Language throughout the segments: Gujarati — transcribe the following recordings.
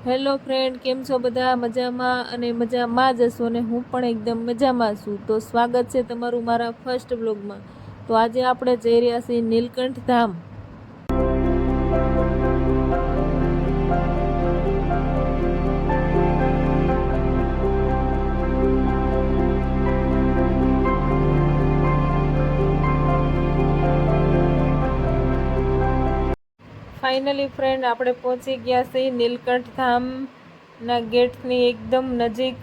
હેલો ફ્રેન્ડ, કેમ છો બધા? મજામાં અને મજામાં જ હશો ને હું પણ એકદમ મજામાં છું. તો સ્વાગત છે તમારું મારા ફર્સ્ટ બ્લોગમાં. તો આજે આપણે જઈ રહ્યા છીએ નીલકંઠ ધામ. ફાઇનલી ફ્રેન્ડ, આપણે પહોંચી ગયા છીએ નીલકંઠ ધામના ગેટની એકદમ નજીક.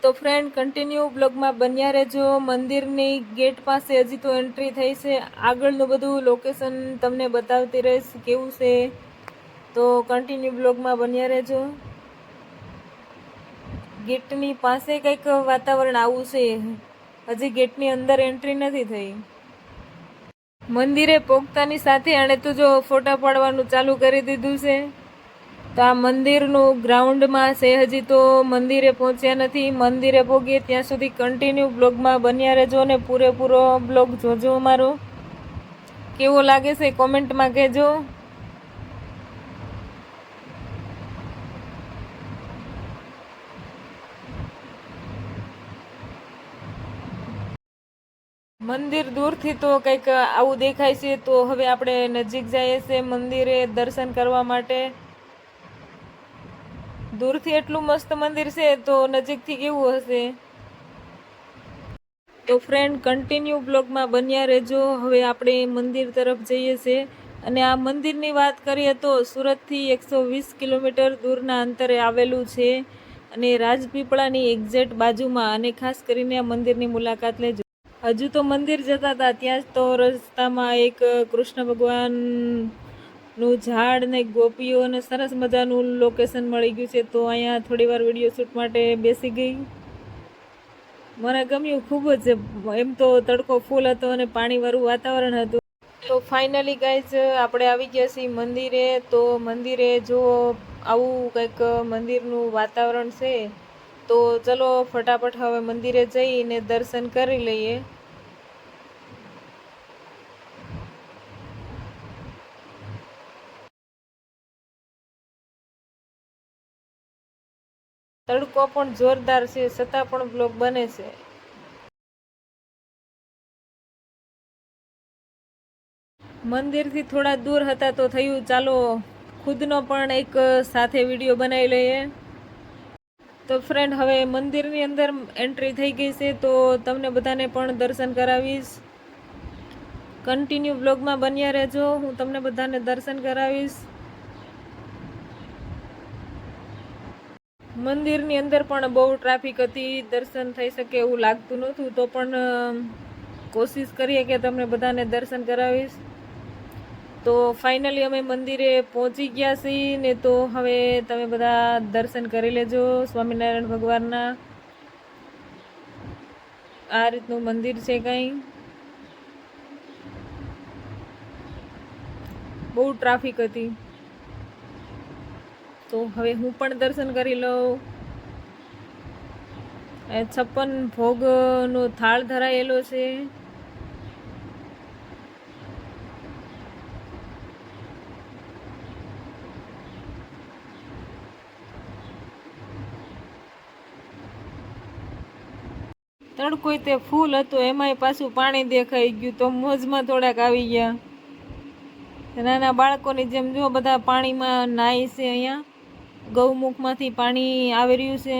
તો ફ્રેન્ડ, કન્ટિન્યુ બ્લોગમાં બન્યા રહેજો. મંદિરની ગેટ પાસે હજી તો એન્ટ્રી થઈ છે. આગળનું બધું લોકેશન તમને બતાવતી રહીશ કેવું છે. તો કન્ટિન્યુ બ્લોગમાં બન્યા રહેજો. ગેટની પાસે કંઈક વાતાવરણ આવું છે. હજી ગેટની અંદર એન્ટ્રી નથી થઈ. મંદિરે પહોંચતાની સાથે આણે તો જો ફોટા પાડવાનું ચાલુ કરી દીધું છે. તો આ મંદિરનું ગ્રાઉન્ડમાં છે. હજી તો મંદિરે પહોંચ્યા નથી. મંદિરે પહોંચીએ ત્યાં સુધી કન્ટિન્યુ બ્લોગમાં બન્યા રહેજો ને પૂરેપૂરો બ્લોગ જોજો. અમારો કેવો લાગે છે કોમેન્ટમાં કહેજો. મંદિર દૂરથી તો કંઈક આવું દેખાય છે. તો હવે આપણે નજીક જઈએ છીએ મંદિરે દર્શન કરવા માટે. દૂરથી એટલું મસ્ત મંદિર છે તો નજીકથી કેવું હશે. તો ફ્રેન્ડ, કન્ટિન્યુ બ્લોગમાં બન્યા રહેજો. હવે આપણે મંદિર તરફ જઈએ છીએ. અને આ મંદિરની વાત કરીએ તો સુરતથી 120 કિલોમીટર દૂરના અંતરે આવેલું છે. અને રાજપીપળાની એક્ઝેક્ટ બાજુમાં. અને ખાસ કરીને આ મંદિરની મુલાકાત લેજો. હજુ તો મંદિર જતા હતા ત્યાં જ તો રસ્તામાં એક કૃષ્ણ ભગવાનનું ઝાડ ને ગોપીઓ અને સરસ મજાનું લોકેશન મળી ગયું છે. તો અહીંયા થોડી વાર વિડીયો શૂટ માટે બેસી ગઈ. મને ગમ્યું ખૂબ જ. એમ તો તડકો ફૂલ હતો અને પાણીવાળું વાતાવરણ હતું. તો ફાઇનલી ગાઈઝ, આપણે આવી ગયા છીએ મંદિરે. તો મંદિરે જો આવું કંઈક મંદિરનું વાતાવરણ છે. તો ચલો ફટાફટ હવે મંદિરે જઈને દર્શન કરી લઈએ. તડકો પણ જોરદાર છે છતાં પણ બ્લોગ બને છે. મંદિરથી થોડા દૂર હતા તો થયું ચાલો ખુદનો પણ એક સાથે વિડીયો બનાવી લઈએ. તો ફ્રેન્ડ, હવે મંદિરની અંદર એન્ટ્રી થઈ ગઈ છે. તો તમને બધાને પણ દર્શન કરાવીશ. કન્ટિન્યુ બ્લોગમાં બન્યા રહેજો. હું તમને બધાને દર્શન કરાવીશ. મંદિરની અંદર પણ બહુ ટ્રાફિક હતી. દર્શન થઈ શકે એવું લાગતું નહોતું. તો પણ કોશિશ કરીએ કે તમને બધાને દર્શન કરાવીશ. તો ફાઇનલી અમે મંદિરે પહોંચી ગયા છીએ ને. તો હવે તમે બધા દર્શન કરી લેજો સ્વામિનારાયણ ભગવાનના. આ રીતનું મંદિર છે. કંઈ બહુ ટ્રાફિક હતી. તો હવે હું પણ દર્શન કરી લઉં. 56 ભોગનો થાળ ધરાયેલો છે. તડકો તે ફૂલ હતો, એમાંય પાછું પાણી દેખાઈ ગયું. તો મોજમાં થોડાક આવી ગયા. નાના બાળકોની જેમ જો બધા પાણીમાં નાય છે. અહીંયા ગૌમુખમાંથી પાણી આવી રહ્યું છે.